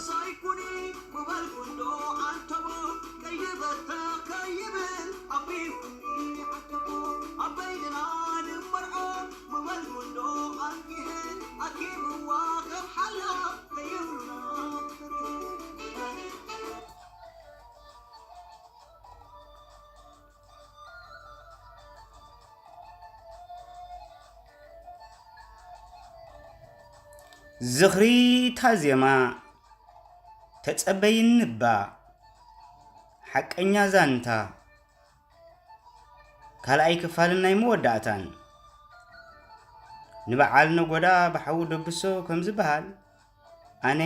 سايكوني وبالكندو عنتبو كيبتا كيبل أبيكوني عنتبو أبينا نمرعو وبالكندو عنكهن أكيب واقف حلا كيبلنا زخري تازيما تتصبين نبا حقኛ زانتا ካልኣይ ክፋል ናይ መወዳእታን ንበዓል ነጎዳ በሓው ደብሶ ከም ዝበሃል ኣነ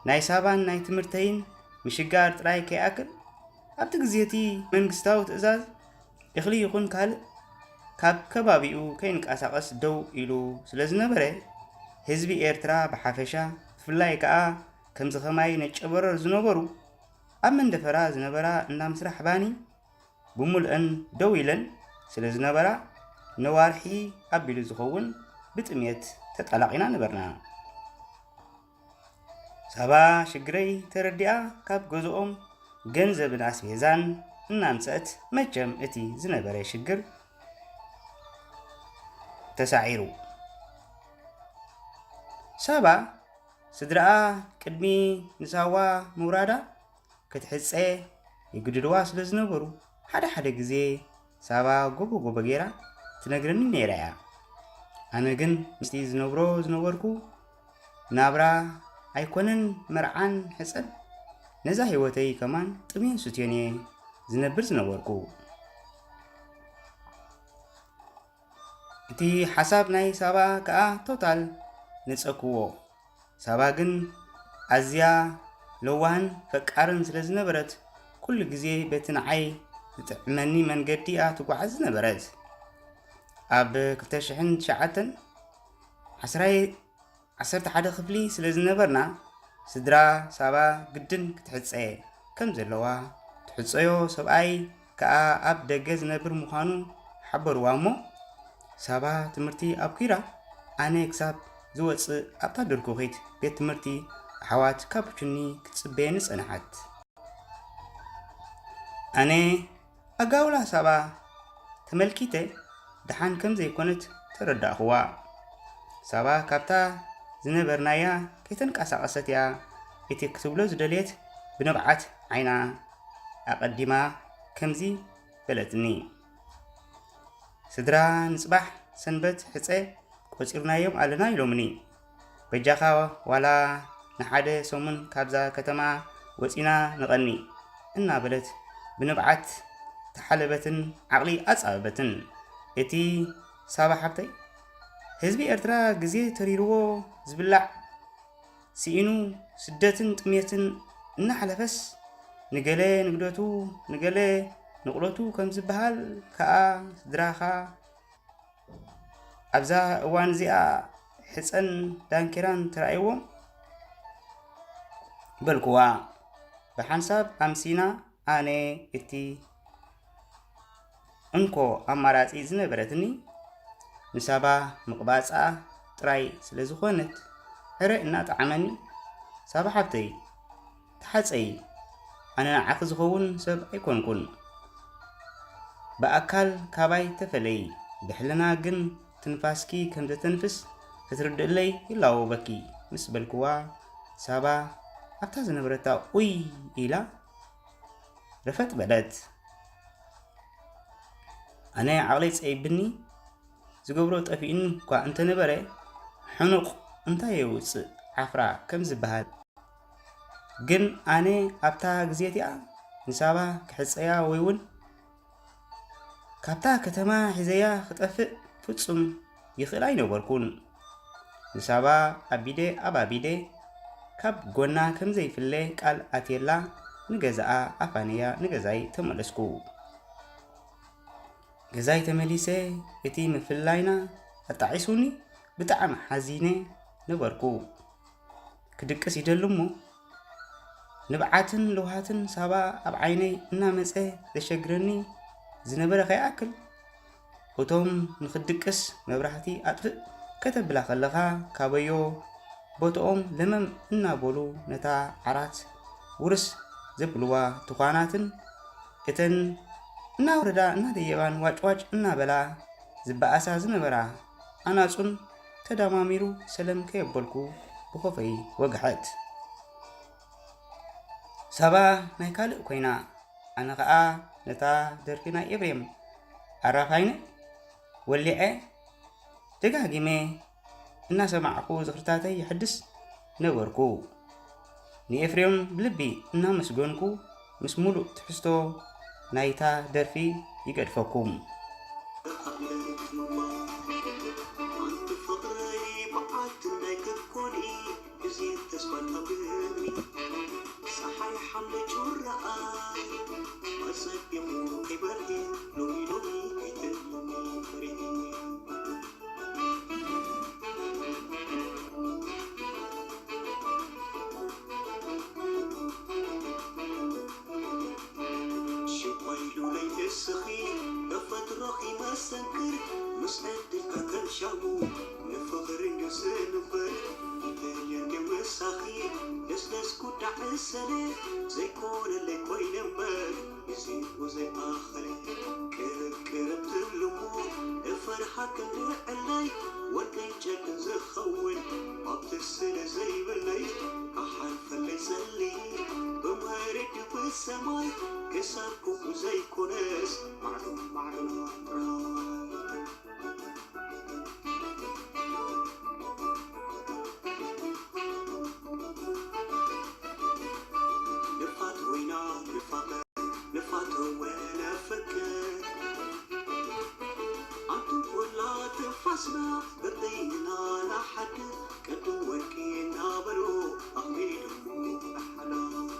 ናይ ሳባን ናይ ትምህርተይን ምሽጋር ጥራይ ከይኣክል ኣብቲ ግዜቲ መንግስታዊ ትእዛዝ እኽሊ ይኹን ካልእ ካብ ከባቢኡ ከይንቀሳቐስ ደው ኢሉ ስለዝነበረ ህዝቢ ኤርትራ በሓፈሻ ፍላይ ከዓ ከም ዝኸማይ ነጨበረር ዝነበሩ ኣብ መንደፈራ ዝነበራ እንዳ ምስራሕ ባኒ ብሙልአን ደው ኢለን ስለ ዝነበራ ነዋርሒ ኣቢሉ ዝኸውን ብጥሜት ተጠላቂና ነበርና ሳባ ሽግረይ ተረዲኣ ካብ ገዝኦም ገንዘብን ኣስቤዛን እናምፀት መቸም እቲ ዝነበረ ሽግር ተሳዒሩ ሳባ ስድራኣ ቅድሚ ንሳዋ ምውራዳ ክትሕፀ ይግድድዋ ስለ ዝነበሩ ሓደ ግዜ ሳባ ጎቦ ጌራ ትነግረኒ ነይራ እያ ኣነ ግን ምስቲ ዝነበርኩ ናብራ ኣይኮነን መርዓን ሕፀን ነዛ ህይወተይ ከማን ጥሜን ሱትየን ዝነብር ዝነበርኩ እቲ ሓሳብ ናይ ሳባ ከዓ ቶታል ንፀክዎ ሳባ ግን ኣዝያ ለዋህን ፈቃርን ስለ ዝነበረት ኩሉ ግዜ በቲ ንዓይ ዝጥዕመኒ መንገዲ እያ ትጓዓዝ ዝነበረት ኣብ 2009 11 ክፍሊ ስለ ዝነበርና ስድራ ሳባ ግድን ክትሕፀ ከም ዘለዋ ትሕፀዮ ሰብኣይ ከዓ ኣብ ደገ ዝነብር ምዃኑ ሓበርዋ እሞ ሳባ ትምህርቲ ኣብ ኪራ ኣነ ክሳብ ዝወፅእ ኣብታ ድርኩኺት ቤት ትምህርቲ ኣሕዋት ካፑችኒ ክትፅበየኒ ፀንሓት ኣነ ኣጋውላ ሳባ ተመልኪተ ድሓን ከም ዘይኮነት ተረዳእኽዋ ሳባ ካብታ ዝነበርናያ ከይተንቀሳቐሰት እያ እቲ ክትብሎ ዝደልየት ብነብዓት ዓይና ኣቐዲማ ከምዚ በለትኒ ስድራ ንፅባሕ ሰንበት ሕፀ ቆፂርናዮም ኣለና ኢሎምኒ በጃኻ ዋላ ንሓደ ሰሙን ካብዛ ከተማ ወፂና ንቐኒ እናበለት ብንብዓት ተሓለበትን ዓቕሊ ኣፃበበትን እቲ ሳባ ሓብተይ ህዝቢ ኤርትራ ግዜ ተሪርዎ ዝብላዕ ሲኢኑ ስደትን ጥሜትን እናሓለፈስ ንገለ ንግደቱ ንገለ ንቕሎቱ ከም ዝበሃል ከዓ ስድራኻ ኣብዛ እዋን እዚኣ ሕፀን ዳንኪራን ተራእይዎም በልክዋ ብሓንሳብ ኣምሲና ኣነ እቲ እንኮ ኣማራፂ ዝነበረትኒ ንሳባ ምቕባፃ ጥራይ ስለ ዝኾነት ዕረ እናጣዕመኒ ሳባ ሓብተይ ተሓፀይ ኣነ ንዓኺ ዝኸውን ሰብ ኣይኮንኩን ብኣካል ካባይ ተፈለይ ብሕልና ግን ትንፋስኪ ከም ዘተንፍስ ክትርድእለይ ይላወበኪ ምስ በልክዋ ሳባ ኣብታ ዝነበረታ ኡይ ኢላ ረፈት በለት ኣነ ዓቕለይ ፀይብኒ ዝገብሮ ጠፊእኒ እኳ እንተነበረ ሕኑቕ እንታይ የውፅእ ዓፍራ ከም ዝበሃል ግን ኣነ ኣብታ ግዜቲኣ ንሳባ ክሕፀያ ወይ እውን ካብታ ከተማ ሒዘያ ክጠፍእ ፍጹም ይኽእል ኣይነበርኩን ንሳባ ኣቢደ ኣብ ኣቢደ ካብ ጎና ከም ዘይፍለ ቃል ኣትየላ ንገዛኣ ኣፋንያ ንገዛይ ተመለስኩ ገዛይ ተመሊሰ እቲ ምፍላይና ኣጣዒሱኒ ብጣዕሚ ሓዚነ ነበርኩ ክድቅስ ይደሉ እሞ ንብዓትን ልውሃትን ሳባ ኣብ ዓይነይ እናመፀ ዘሸግረኒ ዝነበረ ከይኣክል እቶም ንክድቅስ መብራህቲ ኣጥፍእ ከተብላ ከለኻ ካበዮ ቦቶኦም ለመም እናበሉ ነታ ዓራት ውርስ ዘብልዋ ትኳናትን እተን እናወረዳ እናደየባን ዋጭዋጭ እናበላ ዝበኣሳ ዝነበራ ኣናጹን ተዳማሚሩ ሰለም ከየበልኩ ብኮፈይ ወግሐት ሳባ ናይ ካልእ ኮይና ኣነ ከዓ ነታ ደርፊ ናይ ኤፍሬም ኣራፋይነ ወሊዐ ደጋጊሜ እናሰማዕኩ ዝኽርታተይ ይሕድስ ነበርኩ ንኤፍሬም ብልቢ እናመስገንኩ ምስ ሙሉእ ትሕዝቶ ናይታ ደርፊ ይገድፈኩም سنكر مسعدك كل شامو نفخر نسنفر يتلين مساخي نسنس كنت عسلي زي كون اللي كوين مال يزيد وزي آخري كرب كرب تلمو الفرحة كن علي ودي جاك زخون عبد السنة زي بالليل أحلف اللي سلي بمهرك بالسماي كسركم زي كناس معلوم نفات وينا نفات وينا فكر أنتم كلا تفاسنا بدينا لحد كدو وكينا برو أغميدو أحلا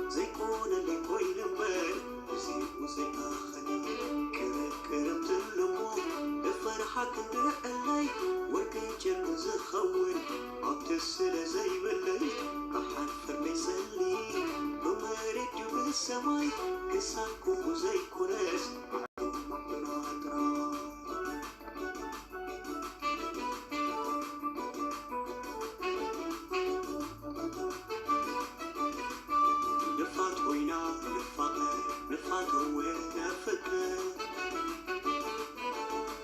زي كون اللي كوين مال يزيد وزي آخري كرب تلمو الفرحة كنا علي ورقي جرق زخون عبد السنة زي بالليل أحد فرمي سلي بمارك بالسماي كساكم وزي كناس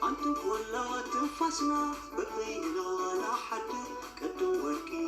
أنتم كلا تنفسنا بدينا لحد كدو وكي